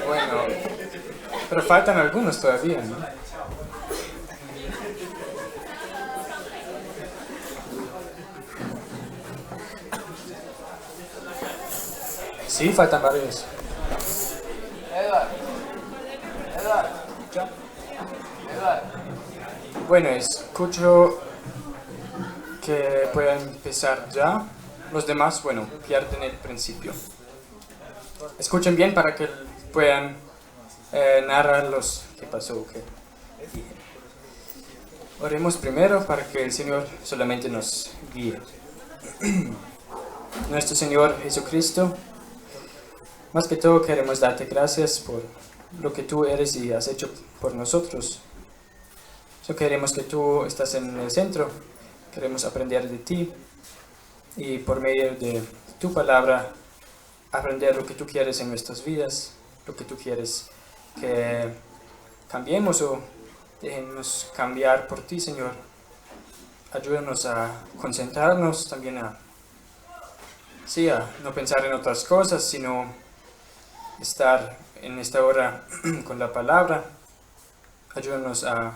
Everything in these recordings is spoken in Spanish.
Bueno, pero faltan algunos todavía, ¿no? Sí, faltan varios. ¿Ya? Bueno, escucho que pueda empezar ya. Los demás, bueno, pierden el principio. Escuchen bien para que puedan narrar los qué pasó. Oremos primero para que el Señor solamente nos guíe. Nuestro Señor Jesucristo, más que todo queremos darte gracias por lo que tú eres y has hecho por nosotros. Queremos que tú estás en el centro, queremos aprender de ti y por medio de tu palabra aprender lo que tú quieres en nuestras vidas, lo que tú quieres que cambiemos o dejemos cambiar por ti, Señor. Ayúdanos a concentrarnos, también a no pensar en otras cosas, sino estar en esta hora con la palabra. Ayúdanos a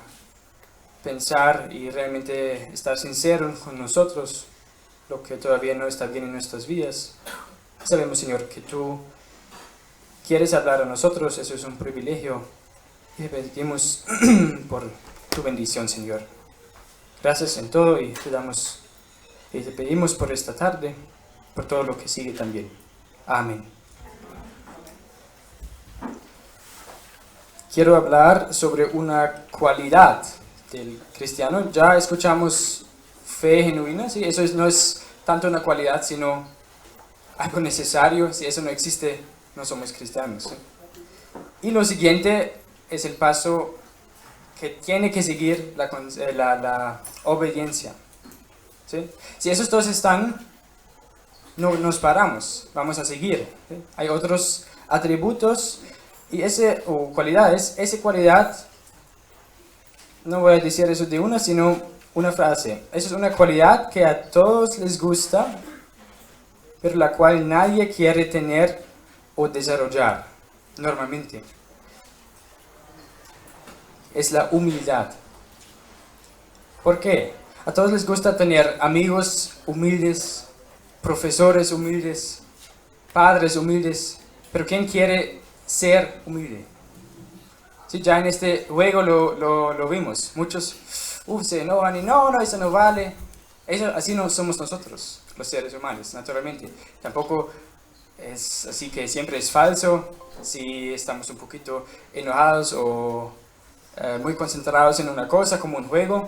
pensar y realmente estar sinceros con nosotros, lo que todavía no está bien en nuestras vidas. Sabemos, Señor, que tú quieres hablar a nosotros, eso es un privilegio, y te pedimos por tu bendición, Señor. Gracias en todo y te pedimos por esta tarde, por todo lo que sigue también. Amén. Quiero hablar sobre una cualidad del cristiano. Ya escuchamos fe genuina, ¿sí? Eso no es tanto una cualidad, sino algo necesario. Si eso no existe, no somos cristianos, ¿sí? Y lo siguiente es el paso que tiene que seguir la obediencia, ¿sí? Si esos dos están, no nos paramos, vamos a seguir, ¿sí? Hay otros atributos y cualidades. Esa cualidad, no voy a decir eso de una, sino una frase. Esa es una cualidad que a todos les gusta, pero la cual nadie quiere tener o desarrollar normalmente. Es la humildad. ¿Por qué? A todos les gusta tener amigos humildes, profesores humildes, padres humildes, pero ¿quién quiere ser humilde? Sí, ya en este juego lo vimos. Muchos se enojan y no, eso no vale. Así no somos nosotros, los seres humanos, naturalmente. Tampoco es así que siempre es falso si estamos un poquito enojados o muy concentrados en una cosa como un juego,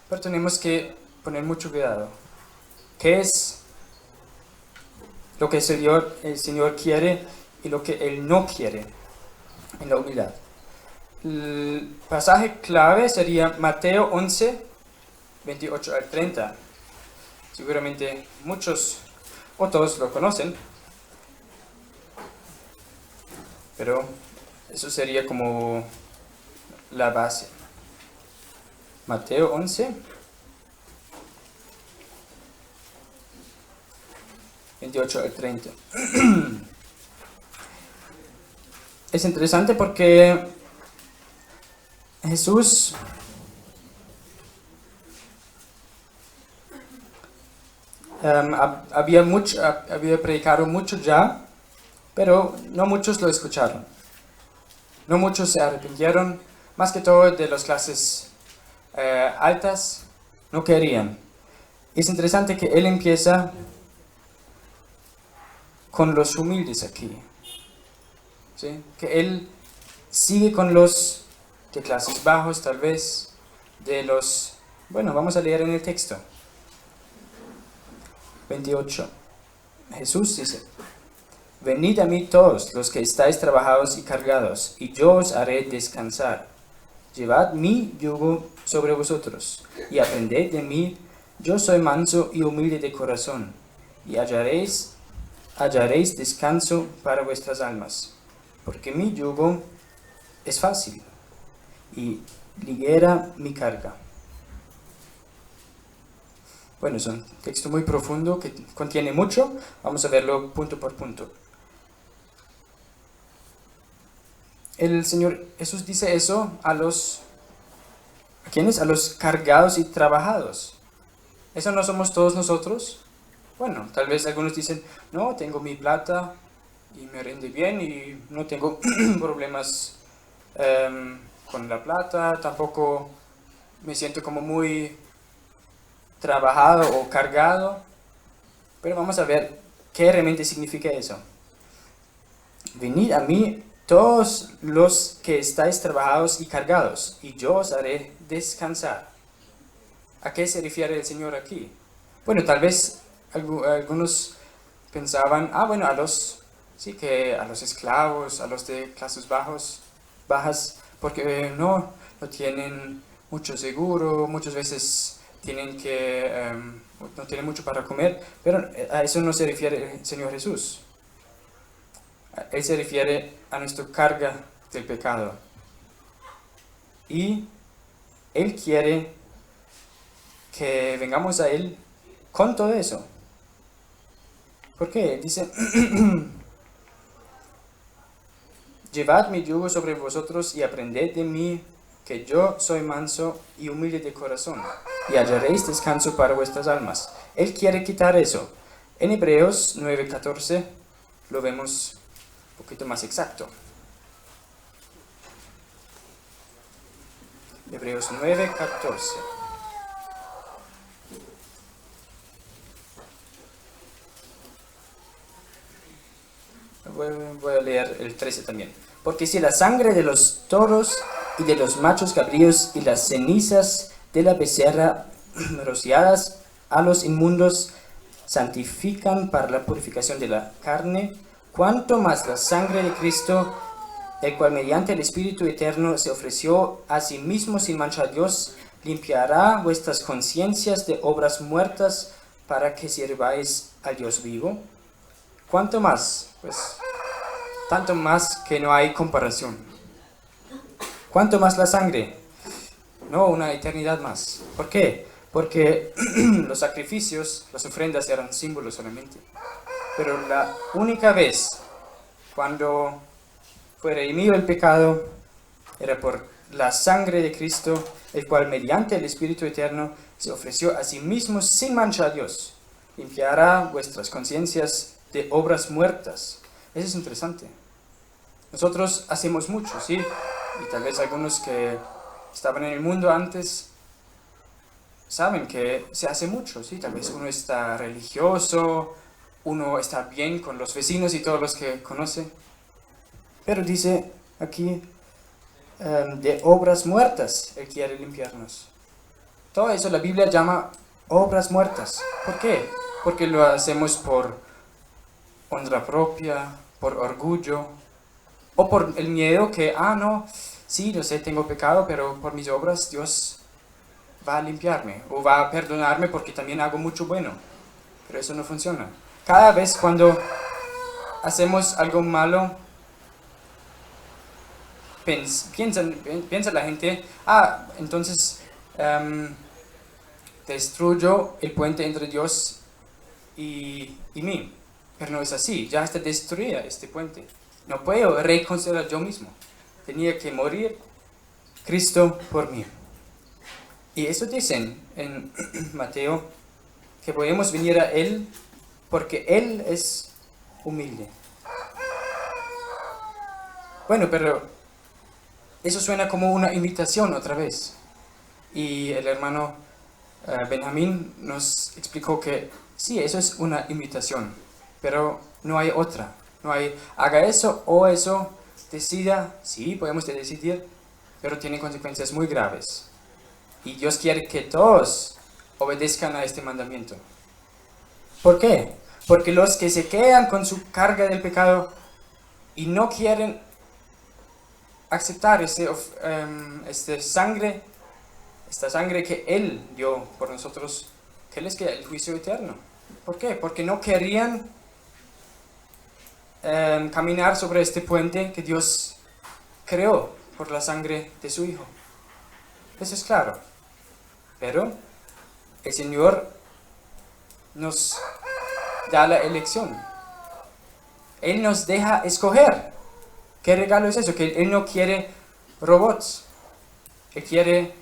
pero tenemos que poner mucho cuidado. ¿Qué es lo que el Señor quiere y lo que Él no quiere en la humildad? El pasaje clave sería Mateo 11, 28 al 30. Seguramente muchos o todos lo conocen, pero eso sería como la base. Mateo 11, 28 al 30. Es interesante porque Jesús había predicado mucho ya, pero no muchos lo escucharon. No muchos se arrepintieron, más que todo de las clases altas, no querían. Es interesante que él empieza con los humildes aquí, ¿sí? Que él sigue con los de clases bajos, tal vez, vamos a leer en el texto. 28. Jesús dice: venid a mí todos los que estáis trabajados y cargados, y yo os haré descansar. Llevad mi yugo sobre vosotros, y aprended de mí, yo soy manso y humilde de corazón, y hallaréis descanso para vuestras almas, porque mi yugo es fácil y ligera mi carga. Bueno, es un texto muy profundo que contiene mucho. Vamos a verlo punto por punto. el Señor Jesús dice eso ¿a quiénes? A los cargados y trabajados. ¿Eso no somos todos nosotros? Bueno, tal vez algunos dicen, no, tengo mi plata y me rinde bien y no tengo problemas con la plata, tampoco me siento como muy trabajado o cargado. Pero vamos a ver qué realmente significa eso. Venid a mí todos los que estáis trabajados y cargados, y yo os haré descansar. ¿A qué se refiere el Señor aquí? Bueno, tal vez algunos pensaban, bueno, a los esclavos, a los de clases bajas, porque no tienen mucho seguro, muchas veces no tienen mucho para comer, pero a eso no se refiere el Señor Jesús. Él se refiere a nuestra carga del pecado. Y Él quiere que vengamos a Él con todo eso. ¿Por qué? Dice, llevad mi yugo sobre vosotros y aprended de mí, que yo soy manso y humilde de corazón, y hallaréis descanso para vuestras almas. Él quiere quitar eso. En Hebreos 9:14 lo vemos un poquito más exacto. Hebreos 9:14. Voy a leer el 13 también. Porque si la sangre de los toros y de los machos cabríos y las cenizas de la becerra rociadas a los inmundos santifican para la purificación de la carne, cuanto más la sangre de Cristo, el cual mediante el Espíritu Eterno se ofreció a sí mismo sin mancha a Dios, limpiará vuestras conciencias de obras muertas para que sirváis al Dios vivo. ¿Cuánto más? Pues tanto más que no hay comparación. ¿Cuánto más la sangre? No, una eternidad más. ¿Por qué? Porque los sacrificios, las ofrendas eran símbolos solamente. Pero la única vez cuando fue redimido el pecado era por la sangre de Cristo, el cual mediante el Espíritu Eterno se ofreció a sí mismo sin mancha a Dios. Limpiará vuestras conciencias de obras muertas. Eso es interesante. Nosotros hacemos mucho, ¿sí? Y tal vez algunos que estaban en el mundo antes saben que se hace mucho, ¿sí? Tal vez uno está religioso, uno está bien con los vecinos y todos los que conoce. Pero dice aquí, de obras muertas, Él quiere limpiarnos. Todo eso la Biblia llama obras muertas. ¿Por qué? Porque lo hacemos por honra propia, por orgullo, o por el miedo que, no, sí, yo sé, tengo pecado, pero por mis obras Dios va a limpiarme, o va a perdonarme porque también hago mucho bueno. Pero eso no funciona. Cada vez cuando hacemos algo malo, piensa la gente, entonces destruyo el puente entre Dios y mí. Pero no es así, ya está destruida este puente. No puedo reconstruir yo mismo. Tenía que morir Cristo por mí. Y eso dicen en Mateo, que podemos venir a Él porque Él es humilde. Bueno, pero eso suena como una invitación otra vez. Y el hermano Benjamín nos explicó que sí, eso es una invitación, pero no hay otra. No hay, haga eso o eso, decida, sí, podemos decidir, pero tiene consecuencias muy graves. Y Dios quiere que todos obedezcan a este mandamiento. ¿Por qué? Porque los que se quedan con su carga del pecado y no quieren aceptar esta sangre que Él dio por nosotros, ¿qué les queda? El juicio eterno. ¿Por qué? Porque no querían caminar sobre este puente que Dios creó por la sangre de su Hijo. Eso es claro. Pero el Señor nos da la elección. Él nos deja escoger. ¿Qué regalo es eso? Que Él no quiere robots. Él quiere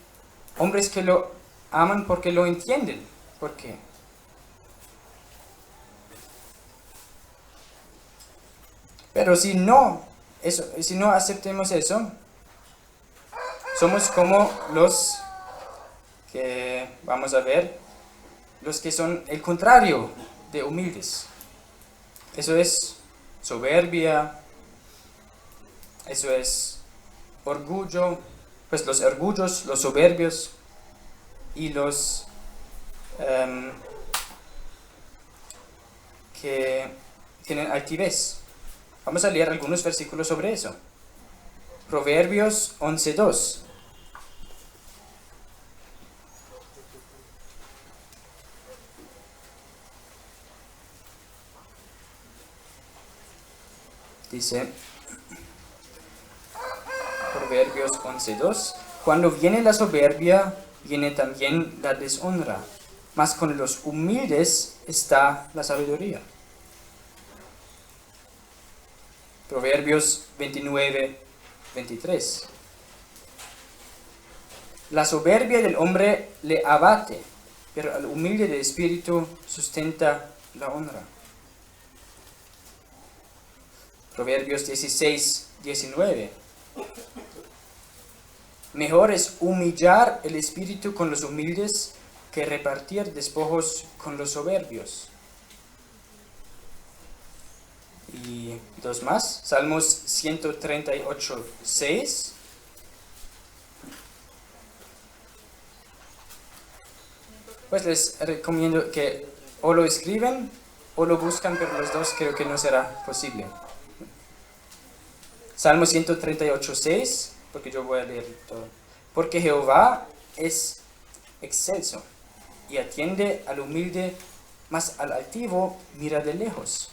hombres que lo aman porque lo entienden. ¿Por qué? Pero si no aceptemos eso, somos como los que, vamos a ver, los que son el contrario de humildes. Eso es soberbia, eso es orgullo, pues los orgullos, los soberbios y los que tienen altivez. Vamos a leer algunos versículos sobre eso. Proverbios 11:2. Dice Proverbios 11:2: Cuando viene la soberbia, viene también la deshonra, mas con los humildes está la sabiduría. Proverbios 29:23: La soberbia del hombre le abate, pero al humilde de espíritu sustenta la honra. Proverbios 16:19: Mejor es humillar el espíritu con los humildes que repartir despojos con los soberbios. Y dos más, Salmos 138:6. Pues les recomiendo que o lo escriben o lo buscan, pero los dos creo que no será posible. Salmo 138:6, porque yo voy a leer todo. Porque Jehová es excelso y atiende al humilde, mas al altivo mira de lejos.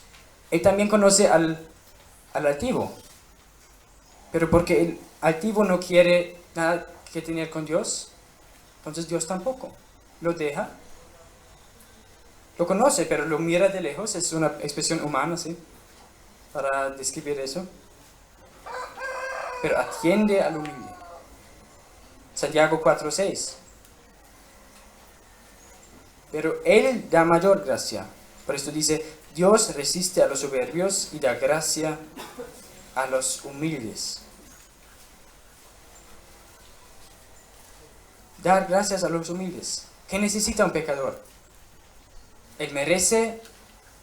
Él también conoce al altivo, pero porque el altivo no quiere nada que tener con Dios, entonces Dios tampoco lo deja. Lo conoce, pero lo mira de lejos. Es una expresión humana, ¿sí?, para describir eso. Pero atiende al humilde. Santiago 4:6. Pero Él da mayor gracia. Por esto dice: Dios resiste a los soberbios y da gracia a los humildes. Dar gracias a los humildes. ¿Qué necesita un pecador? Él merece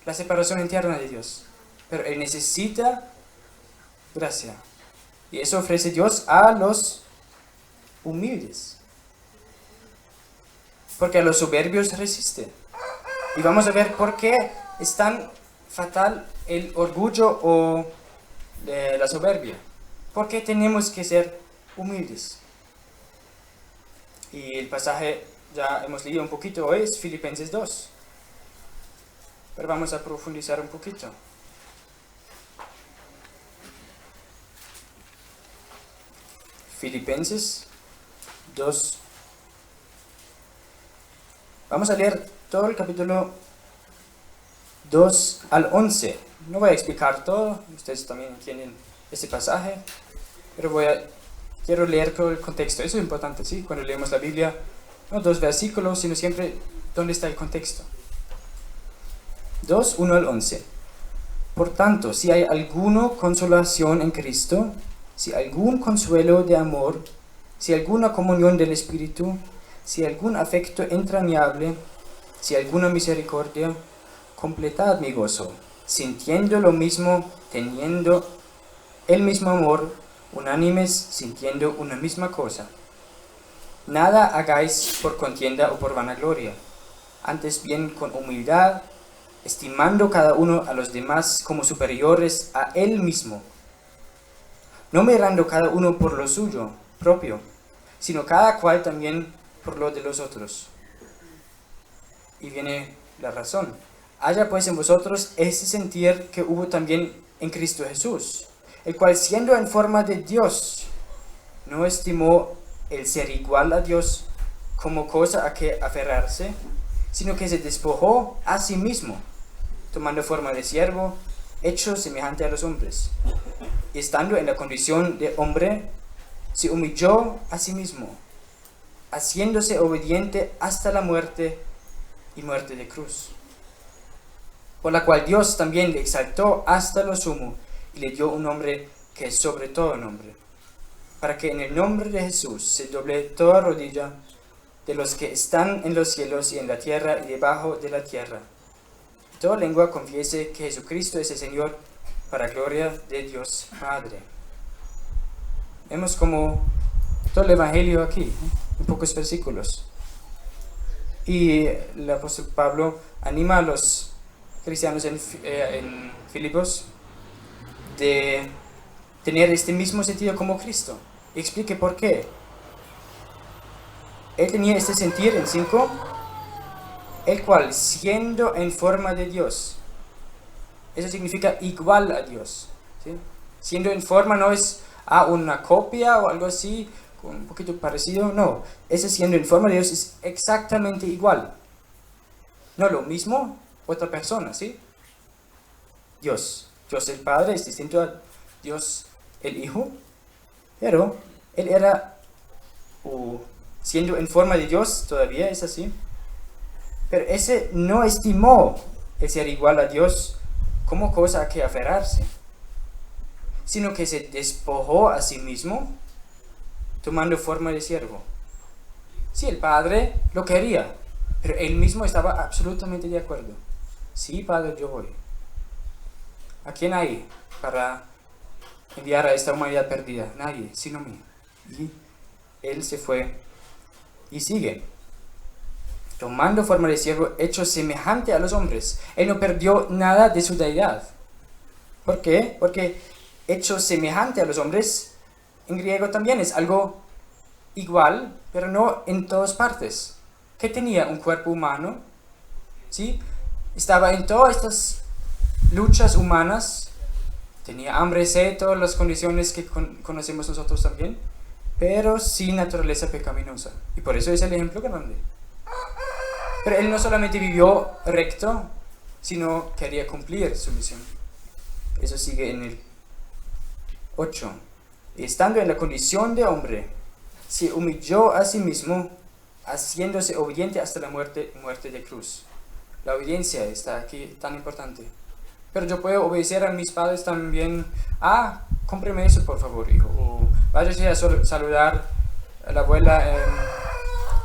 la separación eterna de Dios, pero él necesita gracia. Y eso ofrece Dios a los humildes. Porque a los soberbios resiste. Y vamos a ver por qué es tan fatal el orgullo o la soberbia. ¿Por qué tenemos que ser humildes? Y el pasaje ya hemos leído un poquito hoy, es Filipenses 2. Pero vamos a profundizar un poquito. Filipenses 2. Vamos a leer todo el capítulo 2 al 11. No voy a explicar todo, ustedes también entienden este pasaje, pero quiero leer todo el contexto. Eso es importante, ¿sí? Cuando leemos la Biblia, no 2 versículos, sino siempre dónde está el contexto. 2, 1 al 11. Por tanto, si hay alguna consolación en Cristo, si algún consuelo de amor, si alguna comunión del Espíritu, si algún afecto entrañable, si alguna misericordia, completad mi gozo, sintiendo lo mismo, teniendo el mismo amor, unánimes, sintiendo una misma cosa. Nada hagáis por contienda o por vanagloria, antes bien con humildad, estimando cada uno a los demás como superiores a él mismo, no mirando cada uno por lo suyo propio, sino cada cual también por lo de los otros. Y viene la razón. Haya pues en vosotros ese sentir que hubo también en Cristo Jesús, el cual siendo en forma de Dios, no estimó el ser igual a Dios como cosa a que aferrarse, sino que se despojó a sí mismo, tomando forma de siervo, hecho semejante a los hombres. Estando en la condición de hombre, se humilló a sí mismo, haciéndose obediente hasta la muerte y muerte de cruz. Por la cual Dios también le exaltó hasta lo sumo y le dio un nombre que es sobre todo nombre, para que en el nombre de Jesús se doble toda rodilla de los que están en los cielos y en la tierra y debajo de la tierra. Toda lengua confiese que Jesucristo es el Señor, para gloria de Dios Padre. Vemos como todo el Evangelio aquí, en pocos versículos. Y el apóstol Pablo anima a los cristianos en Filipos de tener este mismo sentido como Cristo. Y explique por qué. Él tenía este sentir en 5, el cual, siendo en forma de Dios, eso significa igual a Dios, ¿sí? Siendo en forma no es una copia o algo así, un poquito parecido, no. Ese siendo en forma de Dios es exactamente igual. No lo mismo, otra persona, ¿sí? Dios el Padre es distinto a Dios el Hijo, pero Él era, siendo en forma de Dios, todavía es así, pero ese no estimó el ser igual a Dios como cosa a que aferrarse, sino que se despojó a sí mismo, tomando forma de siervo. Sí, el Padre lo quería, pero Él mismo estaba absolutamente de acuerdo. Sí, Padre, yo voy. ¿A quién hay para enviar a esta humanidad perdida? Nadie, sino mí. Y Él se fue y sigue, tomando forma de siervo, hecho semejante a los hombres. Él no perdió nada de su deidad. ¿Por qué? Porque hecho semejante a los hombres, en griego también es algo igual, pero no en todas partes. ¿Qué tenía? Un cuerpo humano, ¿sí? Estaba en todas estas luchas humanas, tenía hambre, sed, todas las condiciones que conocemos nosotros también, pero sin naturaleza pecaminosa. Y por eso es el ejemplo grande. Pero Él no solamente vivió recto, sino quería cumplir su misión. Eso sigue en el 8. Estando en la condición de hombre, se humilló a sí mismo, haciéndose obediente hasta la muerte de cruz. La obediencia está aquí tan importante. Pero yo puedo obedecer a mis padres también. Cómpreme eso por favor, hijo. O váyase a saludar a la abuela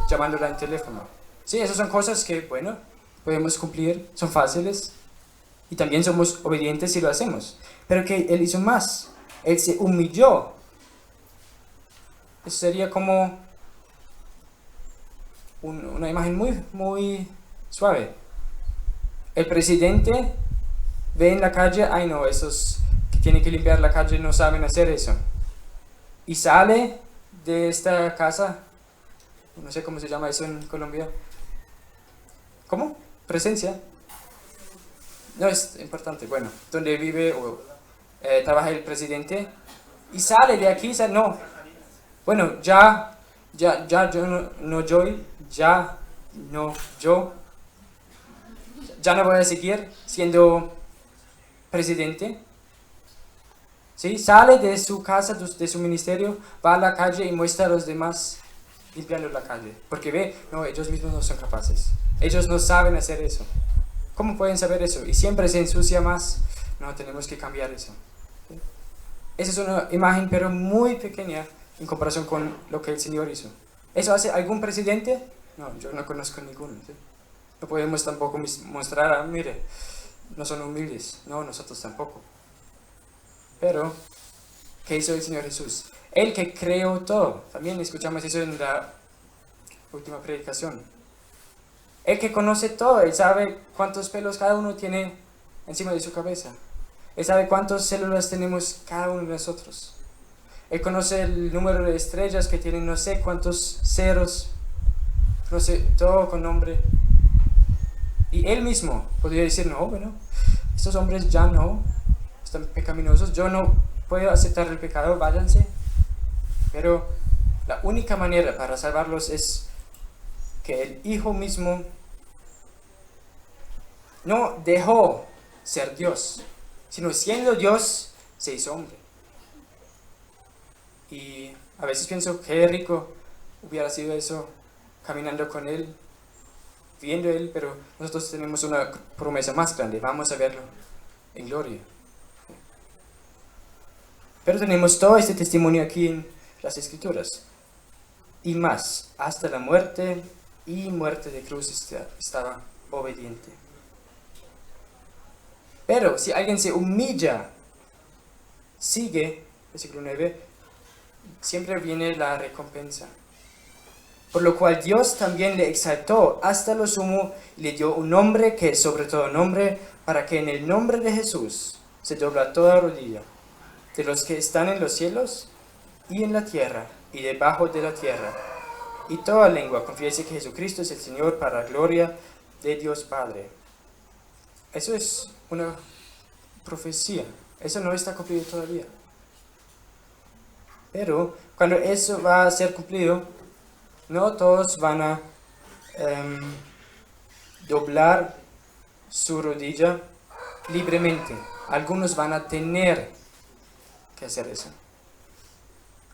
llamándola en teléfono. Sí, esas son cosas que, bueno, podemos cumplir, son fáciles. Y también somos obedientes si lo hacemos. Pero que Él hizo más. Él se humilló. Eso sería como una imagen muy, muy suave. El presidente ve en la calle, no, esos que tienen que limpiar la calle no saben hacer eso. Y sale de esta casa, no sé cómo se llama eso en Colombia. ¿Cómo? Presencia. No es importante, bueno, donde vive o trabaja el presidente. Y sale de aquí, no. Bueno, ya yo ya no voy a seguir siendo presidente. ¿Sí? Sale de su casa, de su ministerio, va a la calle y muestra a los demás limpiando la calle. Porque ve, no, ellos mismos no son capaces. Ellos no saben hacer eso. ¿Cómo pueden saber eso? Y siempre se ensucia más. No, tenemos que cambiar eso. ¿Sí? Esa es una imagen, pero muy pequeña en comparación con lo que el Señor hizo. ¿Eso hace algún presidente? No, yo no conozco ninguno. ¿Sí? No podemos tampoco mostrar, mire, no son humildes. No, nosotros tampoco. Pero, ¿qué hizo el Señor Jesús? Él que creó todo. También escuchamos eso en la última predicación. Él que conoce todo. Él sabe cuántos pelos cada uno tiene encima de su cabeza. Él sabe cuántas células tenemos cada uno de nosotros. Él conoce el número de estrellas que tienen no sé cuántos ceros. Conoce todo con nombre. Y Él mismo podría decir, no, bueno, estos hombres ya no están pecaminosos, yo no puedo aceptar el pecado, váyanse. Pero la única manera para salvarlos es que el Hijo mismo no dejó ser Dios, sino siendo Dios, se hizo hombre. Y a veces pienso, qué rico hubiera sido eso, caminando con Él, viendo Él, pero nosotros tenemos una promesa más grande, vamos a verlo en gloria. Pero tenemos todo este testimonio aquí en las Escrituras. Y más, hasta la muerte y muerte de cruz estaba obediente. Pero si alguien se humilla, sigue, versículo 9, siempre viene la recompensa. Por lo cual Dios también le exaltó hasta lo sumo y le dio un nombre que es sobre todo nombre, para que en el nombre de Jesús se dobla toda rodilla, de los que están en los cielos y en la tierra y debajo de la tierra, y toda lengua confiese que Jesucristo es el Señor, para la gloria de Dios Padre. Eso es una profecía, eso no está cumplido todavía. Pero cuando eso va a ser cumplido, no todos van a doblar su rodilla libremente. Algunos van a tener que hacer eso.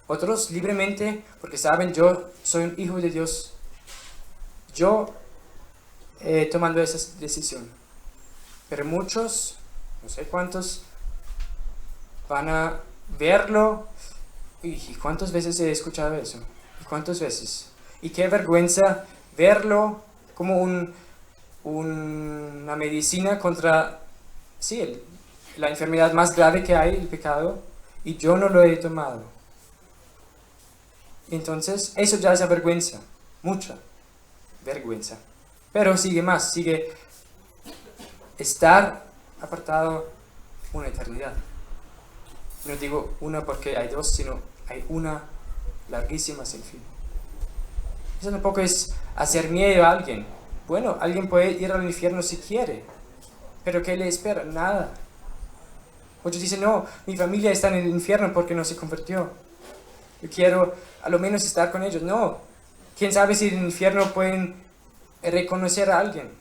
Otros libremente, porque saben, yo soy un hijo de Dios. Yo tomando esa decisión. Pero muchos, no sé cuántos, van a verlo. ¿Y cuántas veces he escuchado eso? ¿Y cuántas veces? Y qué vergüenza verlo como una medicina contra, sí, la enfermedad más grave que hay, el pecado, y yo no lo he tomado. Entonces, eso ya es vergüenza, mucha vergüenza. Pero sigue más, sigue estar apartado una eternidad. No digo una porque hay dos, sino hay una larguísima sin fin. Eso tampoco es hacer miedo a alguien. Bueno, alguien puede ir al infierno si quiere, pero ¿qué le espera? Nada. Muchos dicen, no, mi familia está en el infierno porque no se convirtió. Yo quiero a lo menos estar con ellos. No, quién sabe si en el infierno pueden reconocer a alguien.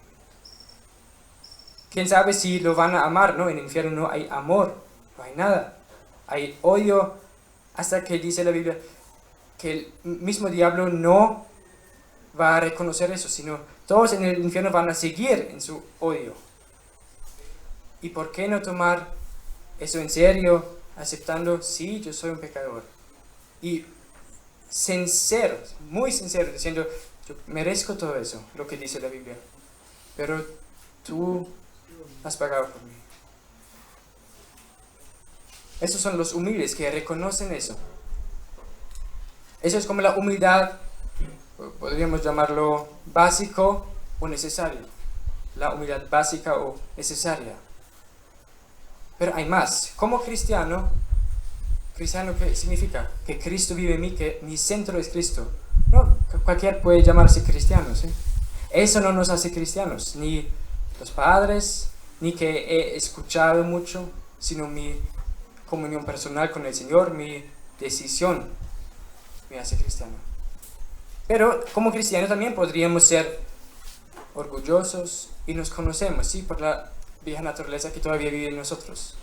Quién sabe si lo van a amar. No, en el infierno no hay amor, no hay nada. Hay odio, hasta que dice la Biblia que el mismo diablo no va a reconocer eso, sino todos en el infierno van a seguir en su odio. ¿Y por qué no tomar eso en serio, aceptando, sí, yo soy un pecador? Y sincero, muy sincero, diciendo, yo merezco todo eso, lo que dice la Biblia, pero tú has pagado por mí. Esos son los humildes que reconocen eso. Eso es como la humildad, podríamos llamarlo básico o necesario. La humildad básica o necesaria. Pero hay más. Como cristiano, ¿cristiano qué significa? Que Cristo vive en mí, que mi centro es Cristo. No, cualquiera puede llamarse cristiano, ¿sí? Eso no nos hace cristianos, ni los padres, ni que he escuchado mucho, sino mi comunión personal con el Señor, mi decisión me hace cristiano. Pero como cristianos también podríamos ser orgullosos y nos conocemos, ¿sí? Por la vieja naturaleza que todavía vive en nosotros.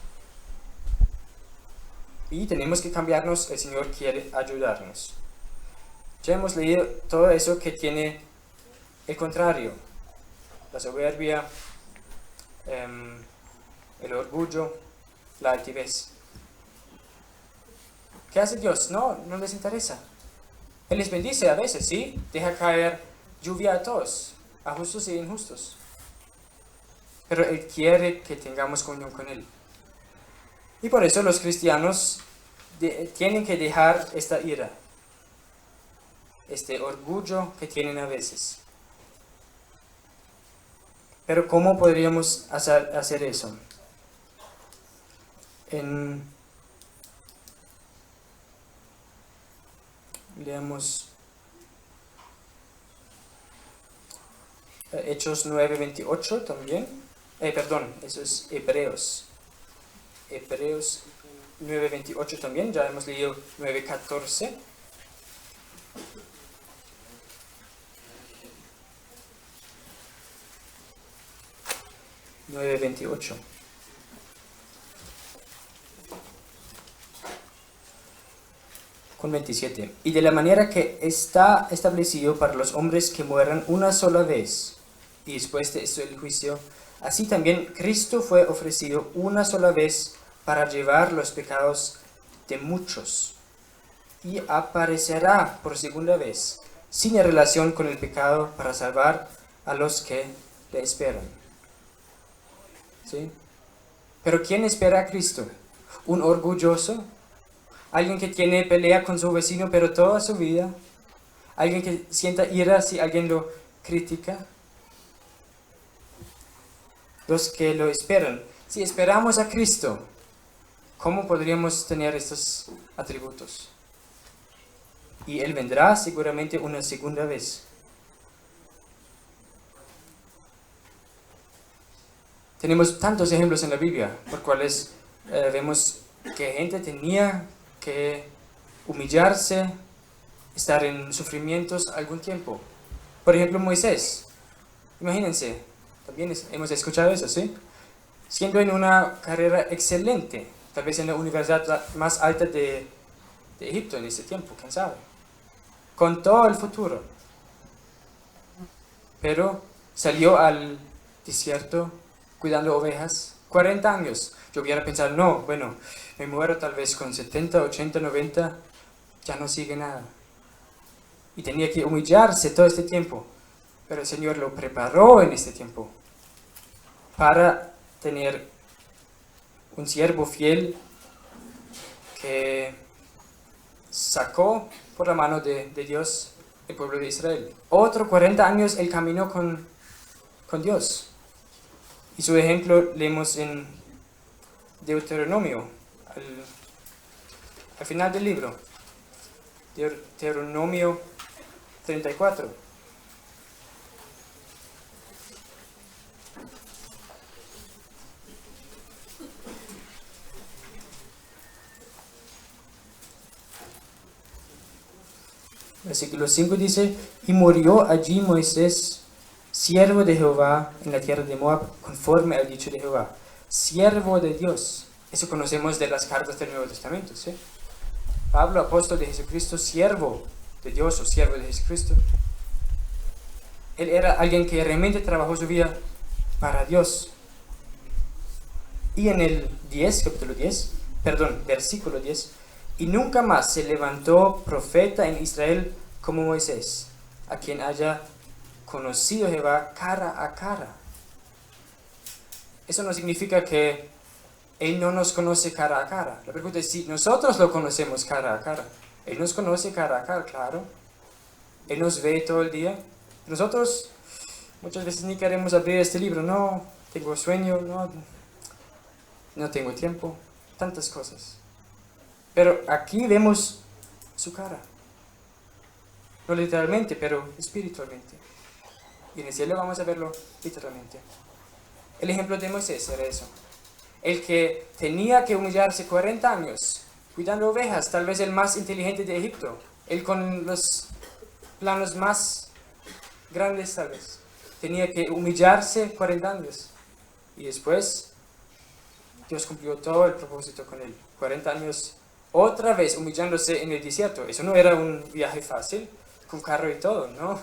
Y tenemos que cambiarnos, el Señor quiere ayudarnos. Ya hemos leído todo eso que tiene el contrario, la soberbia, el orgullo, la altivez. ¿Qué hace Dios? No les interesa. Él les bendice a veces, ¿sí? Deja caer lluvia a todos, a justos e injustos. Pero Él quiere que tengamos comunión con Él. Y por eso los cristianos tienen que dejar esta ira, este orgullo que tienen a veces. Pero ¿cómo podríamos hacer eso? Leamos Hechos 9:28 también. Perdón, eso es Hebreos. Hebreos 9:28 también, ya hemos leído 9:14. con 27. Y de la manera que está establecido para los hombres que mueran una sola vez, y después de esto el juicio, así también Cristo fue ofrecido una sola vez para llevar los pecados de muchos, y aparecerá por segunda vez, sin relación con el pecado, para salvar a los que le esperan. ¿Sí? Pero ¿quién espera a Cristo? ¿Un orgulloso? ¿Alguien que tiene pelea con su vecino pero toda su vida? ¿Alguien que sienta ira si alguien lo critica? Los que lo esperan. Si esperamos a Cristo, ¿cómo podríamos tener estos atributos? Y Él vendrá seguramente una segunda vez. Tenemos tantos ejemplos en la Biblia por cuales vemos que gente tenía que humillarse, estar en sufrimientos algún tiempo. Por ejemplo, Moisés. Imagínense, también hemos escuchado eso, ¿sí? Siendo en una carrera excelente, tal vez en la universidad más alta de Egipto en ese tiempo, quién sabe. Con todo el futuro. Pero salió al desierto cuidando ovejas, 40 años. Yo hubiera pensado, no, bueno, me muero tal vez con 70, 80, 90, ya no sigue nada. Y tenía que humillarse todo este tiempo. Pero el Señor lo preparó en este tiempo para tener un siervo fiel que sacó por la mano de Dios el pueblo de Israel. Otro 40 años él caminó con Dios. Y su ejemplo leemos en Deuteronomio, al final del libro. Deuteronomio 34. Versículo 5 dice, y murió allí Moisés, siervo de Jehová, en la tierra de Moab, conforme al dicho de Jehová. Siervo de Dios. Eso conocemos de las cartas del Nuevo Testamento, ¿sí? Pablo, apóstol de Jesucristo, siervo de Dios o siervo de Jesucristo. Él era alguien que realmente trabajó su vida para Dios. Y en el versículo 10, y nunca más se levantó profeta en Israel como Moisés, a quien haya conocido Jehová cara a cara. Eso no significa que Él no nos conoce cara a cara. La pregunta es si nosotros lo conocemos cara a cara. Él nos conoce cara a cara, claro. Él nos ve todo el día. Nosotros muchas veces ni queremos abrir este libro. No, tengo sueño, no tengo tiempo. Tantas cosas. Pero aquí vemos su cara. No literalmente, pero espiritualmente. Y en el cielo vamos a verlo literalmente. El ejemplo de Moisés era eso. El que tenía que humillarse 40 años, cuidando ovejas, tal vez el más inteligente de Egipto. Él con los planos más grandes tal vez. Tenía que humillarse 40 años. Y después, Dios cumplió todo el propósito con él. 40 años, otra vez humillándose en el desierto. Eso no era un viaje fácil, con carro y todo, ¿no?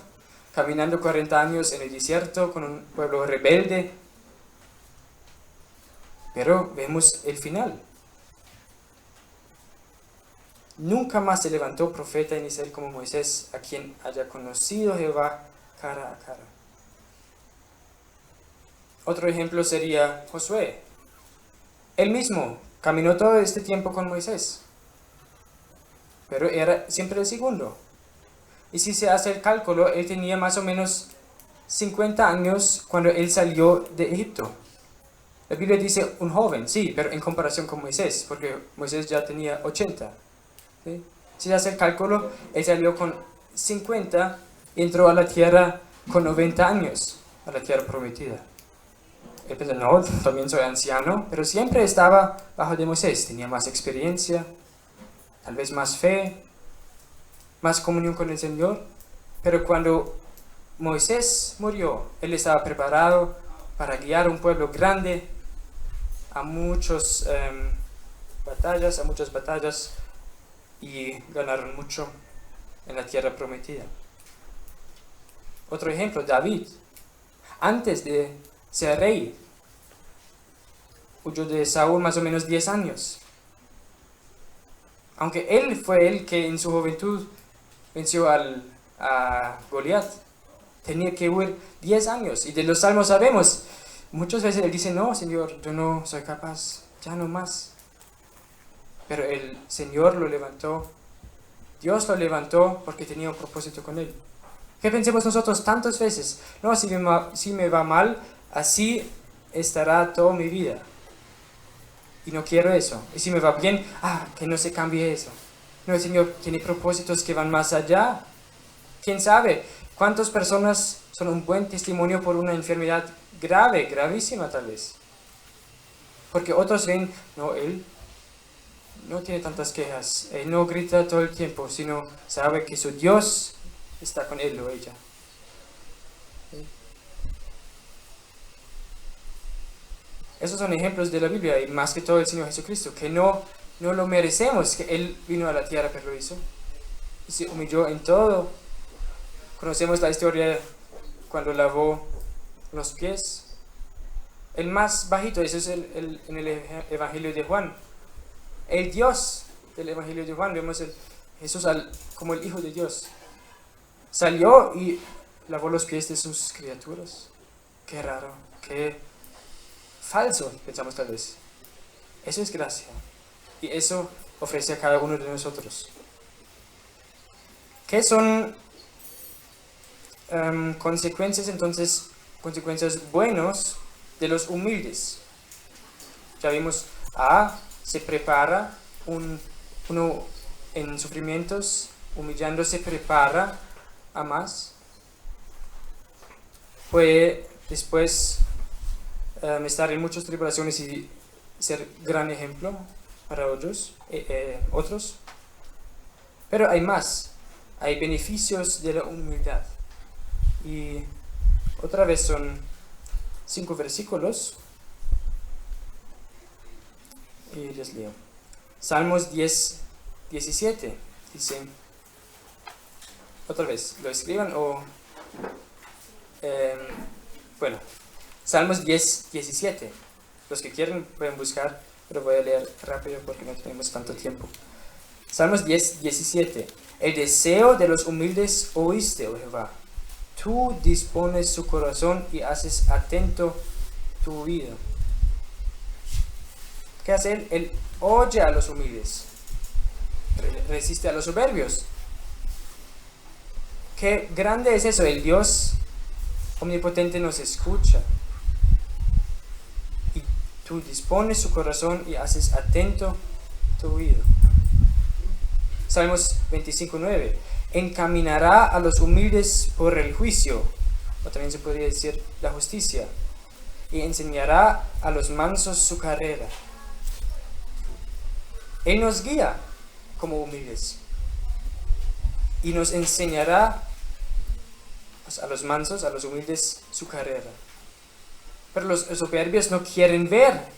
Caminando 40 años en el desierto con un pueblo rebelde. Pero vemos el final. Nunca más se levantó profeta en Israel como Moisés, a quien haya conocido Jehová cara a cara. Otro ejemplo sería Josué. Él mismo caminó todo este tiempo con Moisés, pero era siempre el segundo. Y si se hace el cálculo, él tenía más o menos 50 años cuando él salió de Egipto. La Biblia dice un joven, sí, pero en comparación con Moisés, porque Moisés ya tenía 80. ¿Sí? Si se hace el cálculo, él salió con 50 y entró a la tierra con 90 años, a la tierra prometida. Él pensó, no, también soy anciano, pero siempre estaba bajo de Moisés. Tenía más experiencia, tal vez más fe, más comunión con el Señor. Pero cuando Moisés murió, él estaba preparado para guiar un pueblo grande a muchas batallas, y ganaron mucho en la tierra prometida. Otro ejemplo, David, antes de ser rey, huyó de Saúl más o menos 10 años. Aunque él fue el que en su juventud venció a Goliat, tenía que huir 10 años. Y de los salmos sabemos, muchas veces él dice, no, Señor, yo no soy capaz, ya no más. Pero el Señor lo levantó, Dios lo levantó porque tenía un propósito con él. ¿Qué pensemos nosotros tantas veces? No, si me va mal, así estará toda mi vida. Y no quiero eso. Y si me va bien, que no se cambie eso. No, el Señor tiene propósitos que van más allá. ¿Quién sabe cuántas personas son un buen testimonio por una enfermedad grave, gravísima tal vez? Porque otros ven, no, él no tiene tantas quejas, él no grita todo el tiempo, sino sabe que su Dios está con él o ella. Esos son ejemplos de la Biblia y más que todo el Señor Jesucristo, que no lo merecemos, que Él vino a la tierra pero lo hizo. Y se humilló en todo. Conocemos la historia cuando lavó los pies. El más bajito, eso es en el Evangelio de Juan. El Dios del Evangelio de Juan, vemos Jesús como el Hijo de Dios. Salió y lavó los pies de sus criaturas. Qué raro, qué falso, pensamos tal vez. Eso es gracia. Y eso ofrece a cada uno de nosotros. ¿Qué son consecuencias entonces? Consecuencias buenas de los humildes. Ya vimos, se prepara uno en sufrimientos, humillando se prepara a más. Puede después estar en muchas tribulaciones y ser gran ejemplo para otros. Pero hay más, hay beneficios de la humildad. Y otra vez son 5 versículos. Y les leo. Salmos 10, 17. Dice, otra vez, ¿lo escriban o...? Bueno, Salmos 10, 17. Los que quieren pueden buscar, pero voy a leer rápido porque no tenemos tanto tiempo. Salmos 10, 17. El deseo de los humildes oíste, oh Jehová. Tú dispones su corazón y haces atento tu oído. ¿Qué hace él? Él oye a los humildes. Resiste a los soberbios. Qué grande es eso. El Dios omnipotente nos escucha. Y tú dispones su corazón y haces atento tu oído. Salmos 25:9. Encaminará a los humildes por el juicio, o también se podría decir la justicia, y enseñará a los mansos su carrera. Él nos guía como humildes y nos enseñará a los mansos, a los humildes, su carrera. Pero los soberbios no quieren ver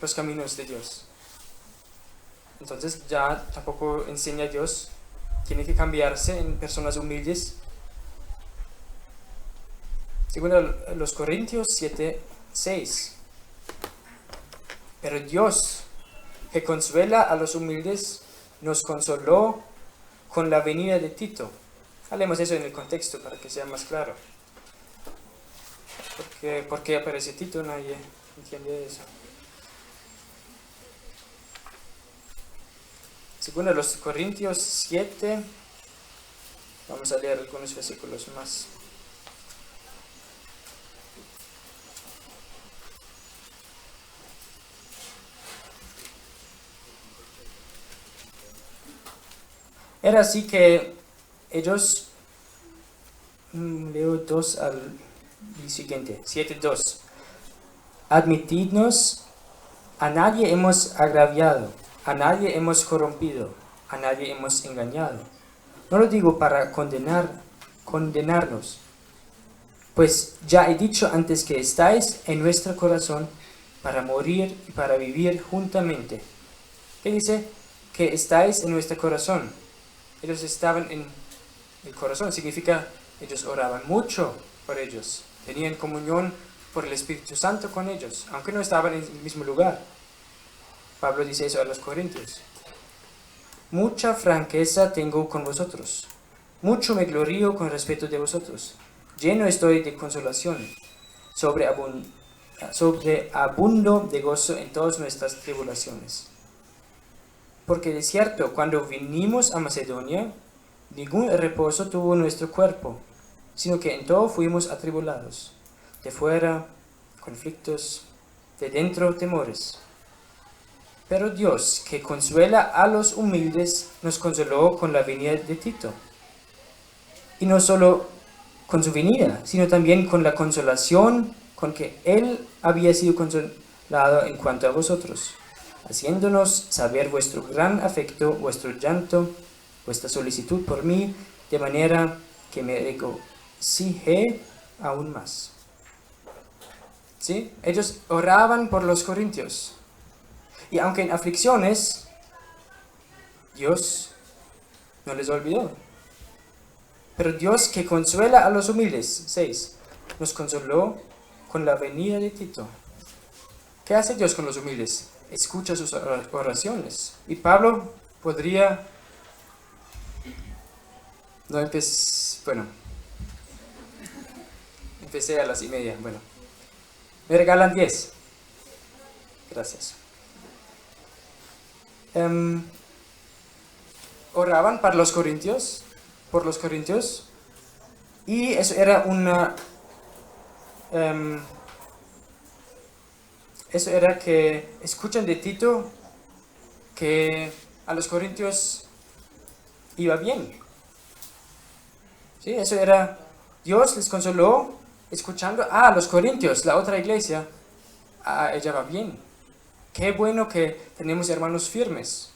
los caminos de Dios. Entonces ya tampoco enseña a Dios. Tiene que cambiarse en personas humildes. Según los Corintios 7:6. Pero Dios, que consuela a los humildes, nos consoló con la venida de Tito. Hablemos eso en el contexto para que sea más claro. ¿Por qué aparece Tito? Nadie entiende eso. Según los Corintios 7, vamos a leer algunos versículos más. Era así que ellos, leo 2 al siguiente, 7:2. Admitidnos, a nadie hemos agraviado, a nadie hemos corrompido, a nadie hemos engañado. No lo digo para condenarnos, pues ya he dicho antes que estáis en nuestro corazón para morir y para vivir juntamente. ¿Qué dice? que estáis en nuestro corazón. Ellos estaban en el corazón, significa ellos oraban mucho por ellos, tenían comunión por el Espíritu Santo con ellos, aunque no estaban en el mismo lugar. Pablo dice eso a los corintios. Mucha franqueza tengo con vosotros, mucho me glorío con respecto de vosotros, lleno estoy de consolación, sobreabundo de gozo en todas nuestras tribulaciones. Porque de cierto, cuando vinimos a Macedonia, ningún reposo tuvo nuestro cuerpo, sino que en todo fuimos atribulados, de fuera conflictos, de dentro temores. Pero Dios, que consuela a los humildes, nos consoló con la venida de Tito. Y no solo con su venida, sino también con la consolación con que él había sido consolado en cuanto a vosotros, haciéndonos saber vuestro gran afecto, vuestro llanto, vuestra solicitud por mí, de manera que me regocijé aún más. ¿Sí? Ellos oraban por los corintios. Y aunque en aflicciones, Dios no les olvidó. Pero Dios que consuela a los humildes, 6, nos consoló con la venida de Tito. ¿Qué hace Dios con los humildes? Escucha sus oraciones. Y Pablo podría... Empecé a las 1:30. Bueno, me regalan 10. Gracias. Oraban por los corintios, y eso era eso era que escuchan de Tito que a los corintios iba bien. ¿Sí? Eso era, Dios les consoló escuchando a los corintios, la otra iglesia, ella va bien. Qué bueno que tenemos hermanos firmes.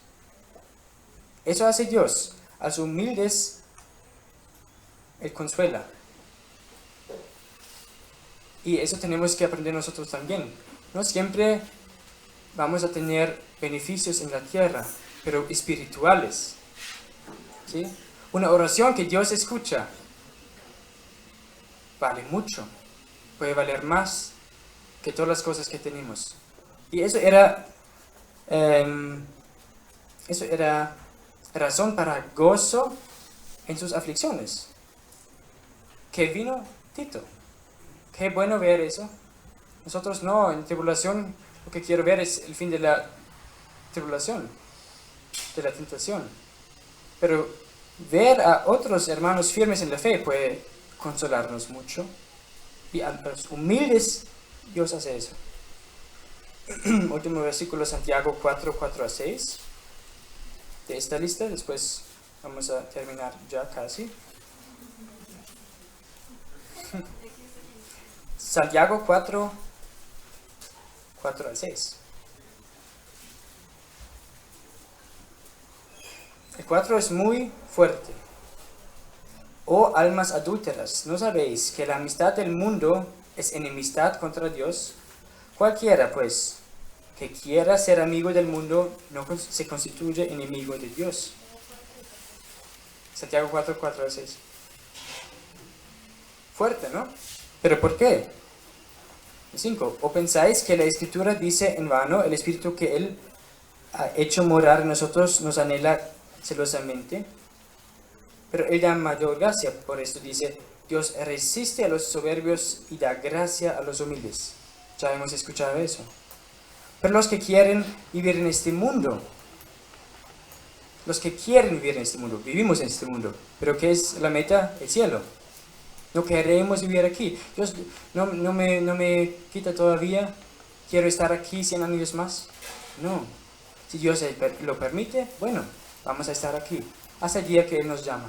Eso hace Dios. A los humildes, Él consuela. Y eso tenemos que aprender nosotros también. No siempre vamos a tener beneficios en la tierra, pero espirituales. ¿Sí? Una oración que Dios escucha vale mucho. Puede valer más que todas las cosas que tenemos. Y eso era razón para gozo en sus aflicciones. Que vino Tito. Qué bueno ver eso. Nosotros no, en tribulación, lo que quiero ver es el fin de la tribulación, de la tentación. Pero ver a otros hermanos firmes en la fe puede consolarnos mucho. Y a los humildes, Dios hace eso. Último versículo, Santiago 4:4-6 de esta lista. Después vamos a terminar ya casi. Santiago 4:4-6. El 4 es muy fuerte. Oh almas adúlteras, ¿no sabéis que la amistad del mundo es enemistad contra Dios? Cualquiera, pues, que quiera ser amigo del mundo no se constituye enemigo de Dios. Santiago 4:4-6. Fuerte, ¿no? ¿Pero por qué? 5. ¿O pensáis que la Escritura dice en vano, el Espíritu que Él ha hecho morar en nosotros nos anhela celosamente? Pero Él da mayor gracia, por esto dice, Dios resiste a los soberbios y da gracia a los humildes. Ya hemos escuchado eso. Pero los que quieren vivir en este mundo, vivimos en este mundo, pero ¿qué es la meta? El cielo. No queremos vivir aquí. Dios no me quita todavía. Quiero estar aquí 100 años más. No. Si Dios lo permite, bueno, vamos a estar aquí. Hasta el día que Él nos llama.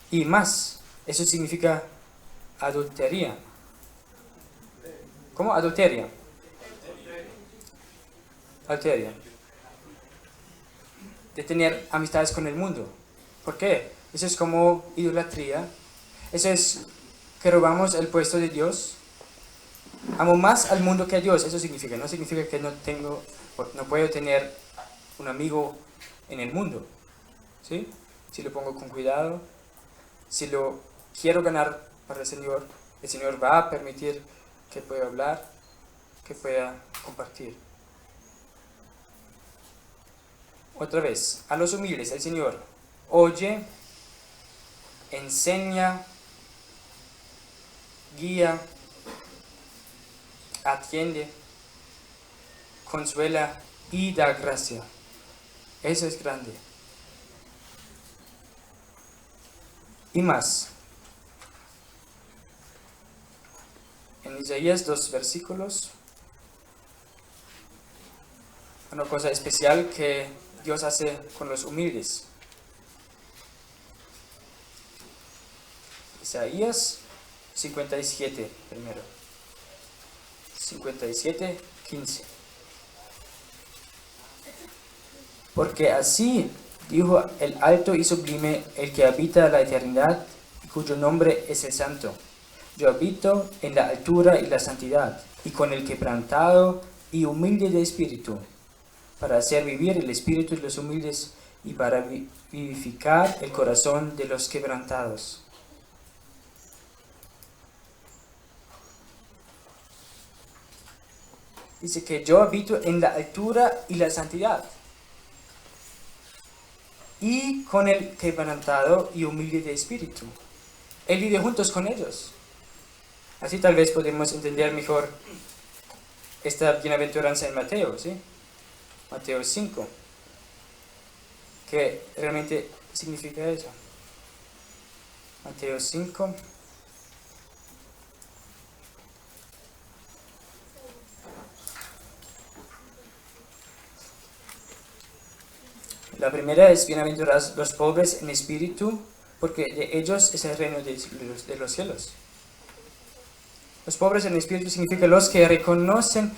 Y más, eso significa adultería. ¿Cómo? Adulteria. Adulteria. De tener amistades con el mundo. ¿Por qué? Eso es como idolatría. Eso es que robamos el puesto de Dios. amo más al mundo que a Dios. Eso significa, no significa que no puedo tener un amigo en el mundo, ¿sí? Si lo pongo con cuidado, si lo quiero ganar para el Señor va a permitir que pueda hablar, que pueda compartir. Otra vez, a los humildes, el Señor oye, enseña, guía, atiende, consuela y da gracia. Eso es grande. Y más. En Isaías 2 versículos, una cosa especial que Dios hace con los humildes. Isaías 57 primero. 57, 15. Porque así dijo el alto y sublime, el que habita la eternidad y cuyo nombre es el Santo. Yo habito en la altura y la santidad, y con el quebrantado y humilde de espíritu, para hacer vivir el espíritu de los humildes y para vivificar el corazón de los quebrantados. Dice que yo habito en la altura y la santidad, y con el quebrantado y humilde de espíritu. Él vive juntos con ellos. Así tal vez podemos entender mejor esta bienaventuranza en Mateo, ¿sí? Mateo 5. ¿Qué realmente significa eso? Mateo 5. La primera es: bienaventurados los pobres en espíritu, porque de ellos es el reino de los cielos. Los pobres en espíritu significa los que reconocen: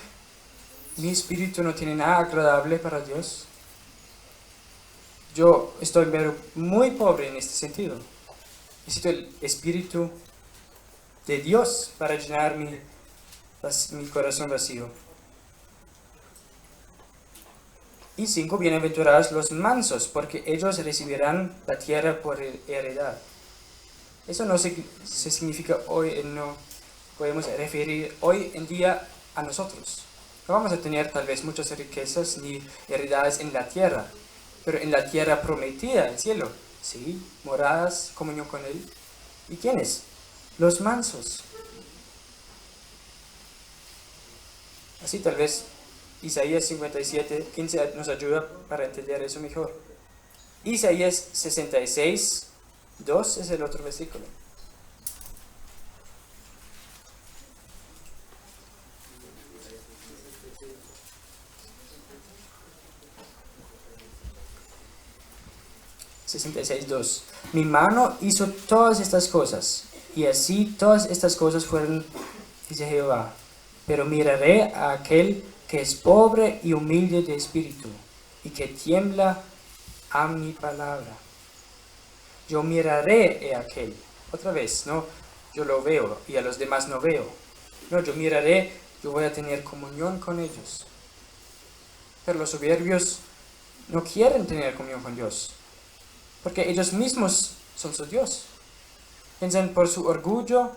mi espíritu no tiene nada agradable para Dios. Yo estoy muy pobre en este sentido. Necesito el espíritu de Dios para llenar mi corazón vacío. Y 5, bienaventurados los mansos, porque ellos recibirán la tierra por heredad. Eso no se significa hoy, no podemos referir hoy en día a nosotros. No vamos a tener tal vez muchas riquezas ni heredades en la tierra, pero en la tierra prometida, el cielo, sí, moradas, comunión con Él. ¿Y quiénes? Los mansos. Así tal vez Isaías 57, 15 nos ayuda para entender eso mejor. Isaías 66, 2 es el otro versículo. Mi mano hizo todas estas cosas, y así todas estas cosas fueron, dice Jehová. Pero miraré a aquel que es pobre y humilde de espíritu, y que tiembla a mi palabra. Yo miraré a aquel. Otra vez, no, yo lo veo y a los demás no veo. No, yo miraré, yo voy a tener comunión con ellos. Pero los soberbios no quieren tener comunión con Dios, porque ellos mismos son su Dios. Piensan por su orgullo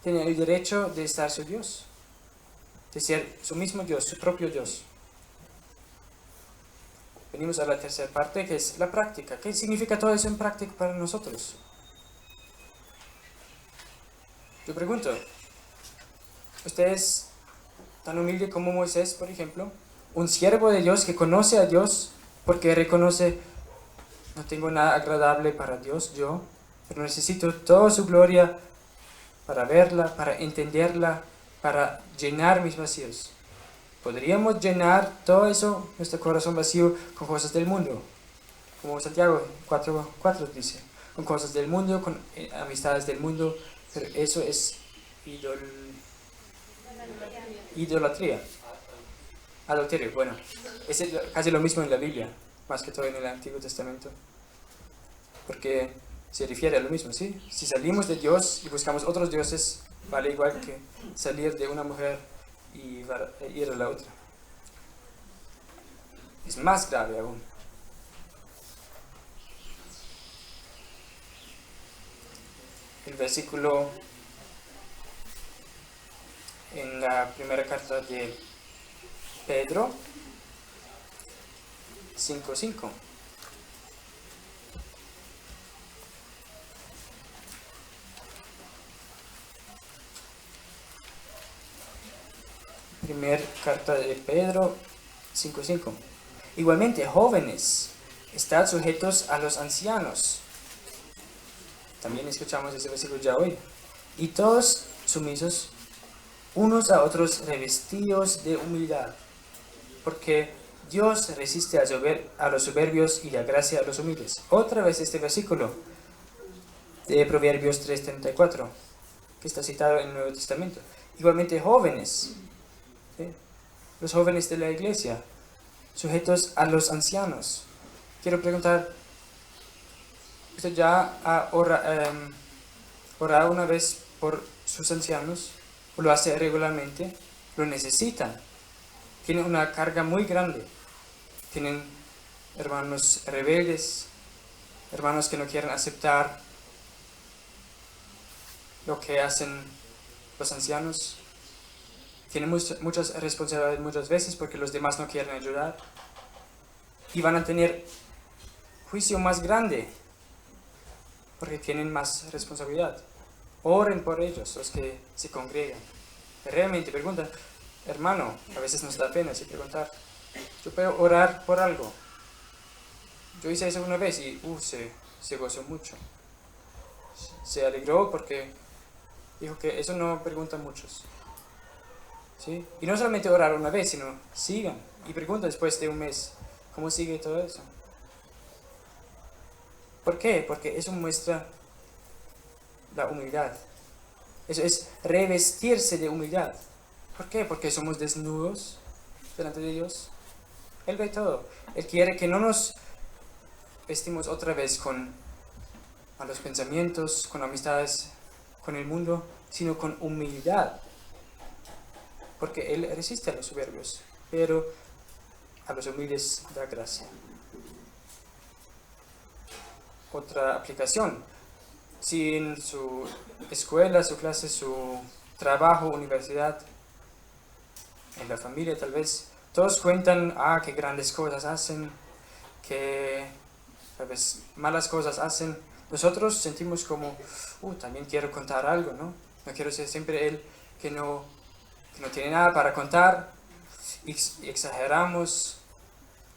tener el derecho de estar su Dios, de ser su mismo Dios, su propio Dios. Venimos a la tercera parte, que es la práctica. ¿Qué significa todo eso en práctica para nosotros? Yo pregunto, ¿usted es tan humilde como Moisés, por ejemplo? Un siervo de Dios que conoce a Dios porque reconoce: no tengo nada agradable para Dios, pero necesito toda su gloria para verla, para entenderla, para llenar mis vacíos. Podríamos llenar todo eso, nuestro corazón vacío, con cosas del mundo, como Santiago 4:4 dice, con cosas del mundo, con amistades del mundo, pero eso es idolatría. Adulterio, bueno, es casi lo mismo en la Biblia, más que todo en el Antiguo Testamento, porque se refiere a lo mismo, ¿sí? Si salimos de Dios y buscamos otros dioses, vale igual que salir de una mujer y ir a la otra. Es más grave aún. El versículo en la primera carta de Pedro 5:5. Primera carta de Pedro 5:5. Igualmente, jóvenes, estad sujetos a los ancianos. También escuchamos ese versículo ya hoy. Y todos sumisos unos a otros, revestidos de humildad, porque Dios resiste a los soberbios y da gracia a los humildes. Otra vez este versículo de Proverbios 3:34, que está citado en el Nuevo Testamento. Igualmente jóvenes, ¿sí? Los jóvenes de la iglesia, sujetos a los ancianos. Quiero preguntar, ¿usted ya ha orado una vez por sus ancianos? ¿O lo hace regularmente? Lo necesitan. Tienen una carga muy grande. Tienen hermanos rebeldes, hermanos que no quieren aceptar lo que hacen los ancianos. Tienen muchas responsabilidades muchas veces porque los demás no quieren ayudar. Y van a tener juicio más grande porque tienen más responsabilidad. Oren por ellos, los que se congregan. Realmente preguntan, hermano, a veces nos da pena así preguntar, ¿yo puedo orar por algo? Yo hice eso una vez y se gozó mucho. Se alegró porque dijo que eso no preguntan muchos. ¿Sí? Y no solamente orar una vez, sino sigan y preguntan después de un mes, ¿cómo sigue todo eso? ¿Por qué? Porque eso muestra la humildad. Eso es revestirse de humildad. ¿Por qué? Porque somos desnudos delante de Dios. Él ve todo. Él quiere que no nos vestimos otra vez con malos pensamientos, con amistades con el mundo, sino con humildad. Porque Él resiste a los soberbios, pero a los humildes da gracia. Otra aplicación. Si en su escuela, su clase, su trabajo, universidad, en la familia tal vez, todos cuentan, qué grandes cosas hacen, que tal vez malas cosas hacen, nosotros sentimos como, también quiero contar algo, ¿no? No quiero ser siempre el que no tiene nada para contar, y exageramos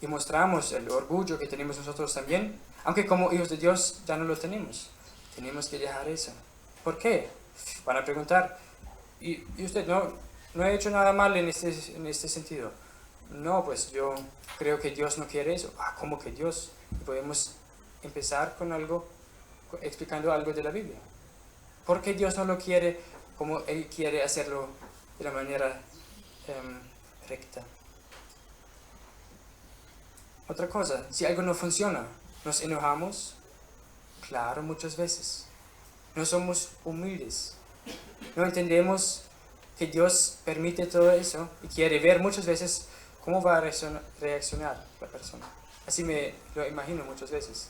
y mostramos el orgullo que tenemos nosotros también, aunque como hijos de Dios ya no lo tenemos. Tenemos que dejar eso. ¿Por qué? Van a preguntar, ¿y usted no ha hecho nada mal en este sentido? No, pues yo creo que Dios no quiere eso. ¿Cómo que Dios? Podemos empezar con algo, explicando algo de la Biblia. ¿Por qué Dios no lo quiere como Él quiere hacerlo de la manera recta? Otra cosa, si algo no funciona, ¿nos enojamos? Claro, muchas veces. No somos humildes. No entendemos que Dios permite todo eso y quiere ver muchas veces cómo va a reaccionar la persona. Así me lo imagino muchas veces.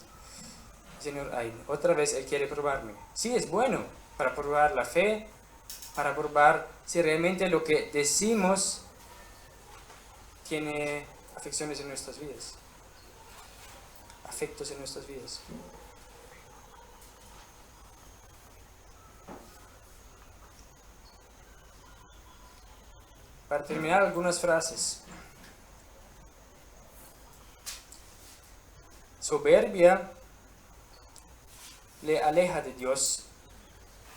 Señor, otra vez Él quiere probarme. Sí, es bueno para probar la fe, para probar si realmente lo que decimos tiene afecciones en nuestras vidas. Afectos en nuestras vidas. Para terminar, algunas frases. Soberbia le aleja de Dios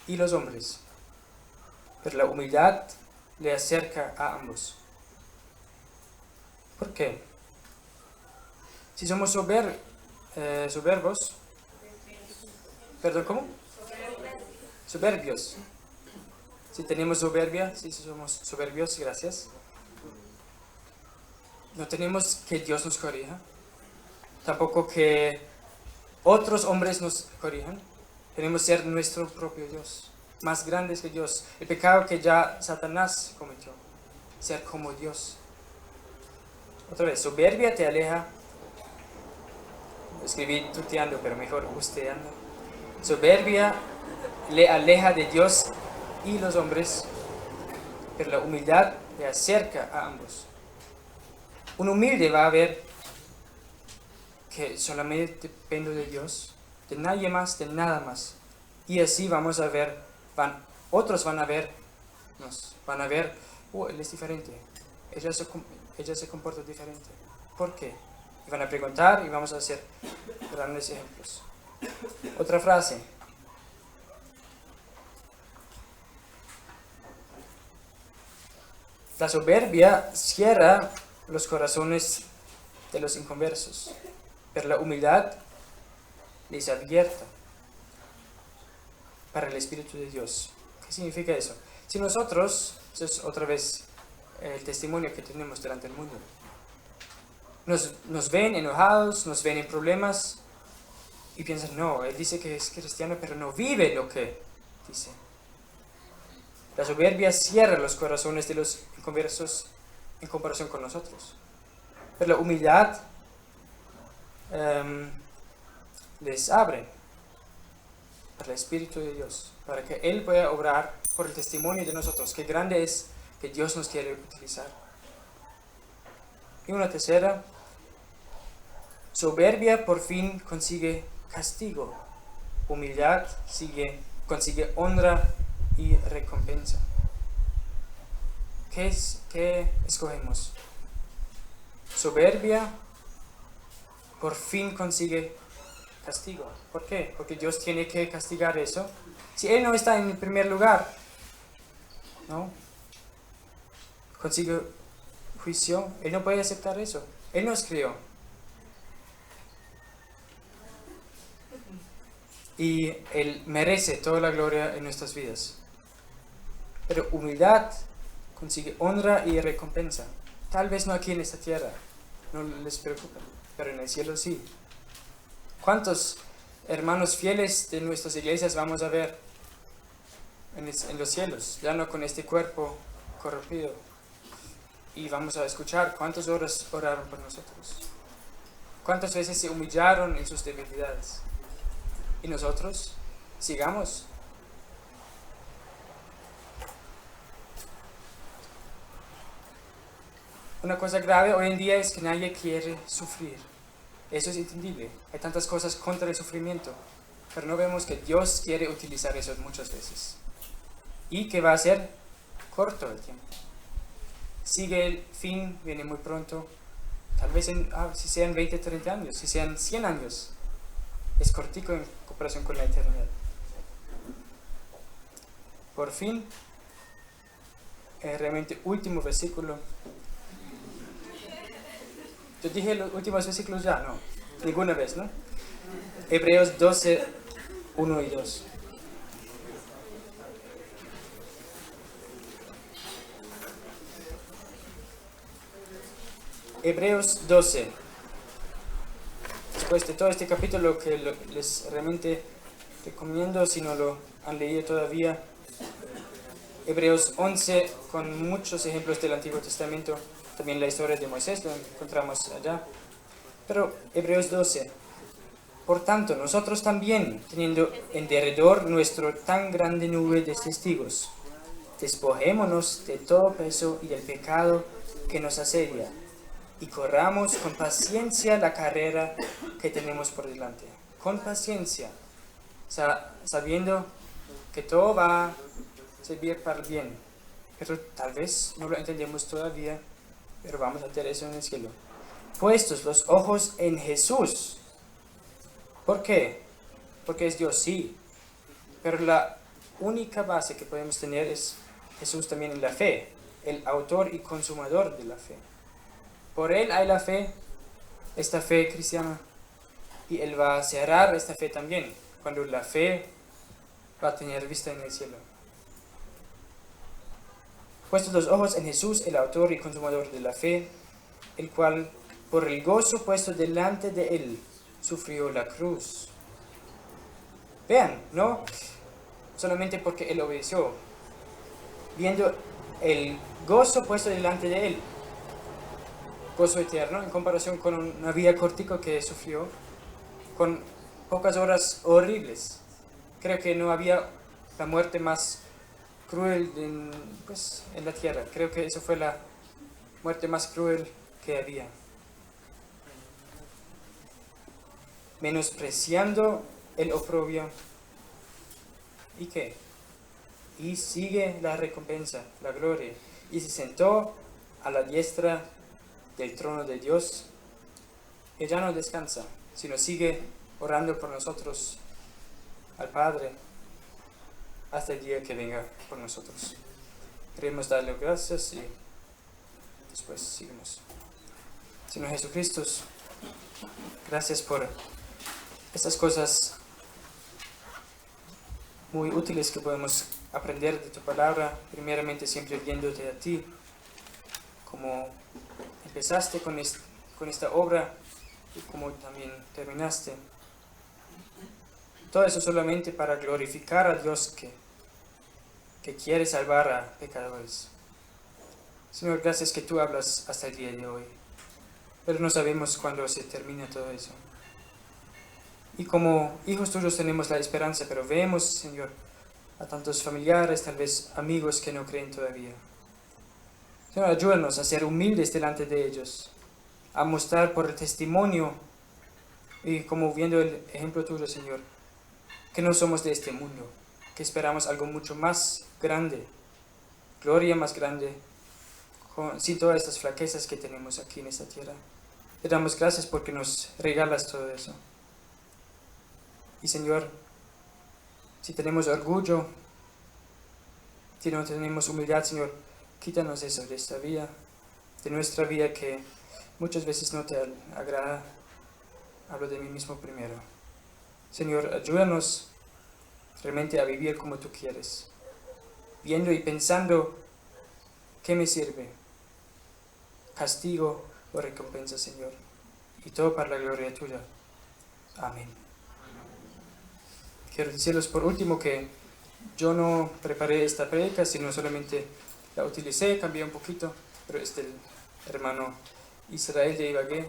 y los hombres, pero la humildad le acerca a ambos. ¿Por qué? Si somos soberbos, perdón, ¿cómo? Soberbios. Si tenemos soberbia, si somos soberbios, gracias. No tenemos que Dios nos corrija, tampoco que otros hombres nos corrijan. Queremos ser nuestro propio Dios, más grandes que Dios. El pecado que ya Satanás cometió. ser como Dios. Otra vez, soberbia te aleja, escribí tuteando, pero mejor usteando. Soberbia le aleja de Dios y los hombres, pero la humildad le acerca a ambos. Un humilde va a ver que solamente dependo de Dios, de nadie más, de nada más. Y así vamos a ver, otros van a ver, él es diferente, ella se comporta diferente. ¿Por qué? Y van a preguntar y vamos a hacer grandes ejemplos. Otra frase. La soberbia cierra los corazones de los inconversos, pero la humildad les abierta para el Espíritu de Dios. ¿Qué significa eso? Si nosotros, eso es otra vez el testimonio que tenemos delante del mundo, nos ven enojados, nos ven en problemas y piensan, no, él dice que es cristiano, pero no vive lo que dice. La soberbia cierra los corazones de los inconversos en comparación con nosotros. Pero la humildad les abre para el Espíritu de Dios, para que Él pueda obrar por el testimonio de nosotros. Qué grande es que Dios nos quiere utilizar. Y una tercera, soberbia por fin consigue castigo. Humildad consigue honra y recompensa. ¿Qué escogemos? Soberbia por fin consigue castigo. ¿Por qué? Porque Dios tiene que castigar eso. Si Él no está en el primer lugar, ¿no? Consigue juicio. Él no puede aceptar eso. Él nos creó. Y Él merece toda la gloria en nuestras vidas. Pero humildad consigue honra y recompensa. Tal vez no aquí en esta tierra, no les preocupa, pero en el cielo sí. ¿Cuántos hermanos fieles de nuestras iglesias vamos a ver en los cielos? Ya no con este cuerpo corrompido. Y vamos a escuchar cuántas horas oraron por nosotros. Cuántas veces se humillaron en sus debilidades. Y nosotros, sigamos. Una cosa grave hoy en día es que nadie quiere sufrir. Eso es entendible. Hay tantas cosas contra el sufrimiento. Pero no vemos que Dios quiere utilizar eso muchas veces. Y que va a ser corto el tiempo. Sigue el fin, viene muy pronto. Tal vez si sean 20, 30 años, si sean 100 años. Es cortico en comparación con la eternidad. Por fin, realmente último versículo. Yo dije los últimos versículos ya, no, ninguna vez, ¿no? Hebreos 12, 1 y 2. Hebreos 12. Después de todo este capítulo que les realmente recomiendo si no lo han leído todavía. Hebreos 11 con muchos ejemplos del Antiguo Testamento. También la historia de Moisés lo encontramos allá. Pero Hebreos 12. Por tanto, nosotros también, teniendo en derredor nuestro tan grande nube de testigos, despojémonos de todo peso y del pecado que nos asedia, y corramos con paciencia la carrera que tenemos por delante. Con paciencia, sabiendo que todo va a servir para el bien. Pero tal vez no lo entendemos todavía, pero vamos a hacer eso en el cielo. Puestos los ojos en Jesús. ¿Por qué? Porque es Dios, sí. Pero la única base que podemos tener es Jesús también en la fe, el autor y consumador de la fe. Por Él hay la fe, esta fe cristiana, y Él va a cerrar esta fe también, cuando la fe va a tener vista en el cielo. Puestos los ojos en Jesús, el autor y consumador de la fe, el cual, por el gozo puesto delante de Él, sufrió la cruz. Vean, no solamente porque Él obedeció, viendo el gozo puesto delante de él, gozo eterno en comparación con una vida cortica que sufrió, con pocas horas horribles. Creo que no había la muerte más cruel en la tierra. Creo que eso fue la muerte más cruel que había. Menospreciando el oprobio. ¿Y qué? Y sigue la recompensa, la gloria. Y se sentó a la diestra del trono de Dios. Y ya no descansa, sino sigue orando por nosotros al Padre hasta el día que venga por nosotros. Queremos darle gracias y después seguimos. Señor Jesucristo, gracias por estas cosas muy útiles que podemos aprender de tu palabra, primeramente siempre viéndote a ti, como empezaste con esta obra y como también terminaste. Todo eso solamente para glorificar a Dios que quiere salvar a pecadores. Señor, gracias que tú hablas hasta el día de hoy, pero no sabemos cuándo se termina todo eso. Y como hijos tuyos tenemos la esperanza, pero vemos, Señor, a tantos familiares, tal vez amigos que no creen todavía. Señor, ayúdanos a ser humildes delante de ellos, a mostrar por el testimonio y como viendo el ejemplo tuyo, Señor, que no somos de este mundo, que esperamos algo mucho más grande, gloria más grande, sin todas estas flaquezas que tenemos aquí en esta tierra. Te damos gracias porque nos regalas todo eso. Y Señor, si tenemos orgullo, si no tenemos humildad, Señor, quítanos eso de esta vida, de nuestra vida que muchas veces no te agrada. Hablo de mí mismo primero. Señor, ayúdanos realmente a vivir como tú quieres, viendo y pensando qué me sirve, castigo o recompensa, Señor, y todo para la gloria tuya. Amén. Quiero decirles por último que yo no preparé esta prédica, sino solamente la utilicé, cambié un poquito, pero es del hermano Israel de Ibagué,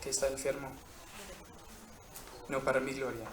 que está enfermo, no para mi gloria.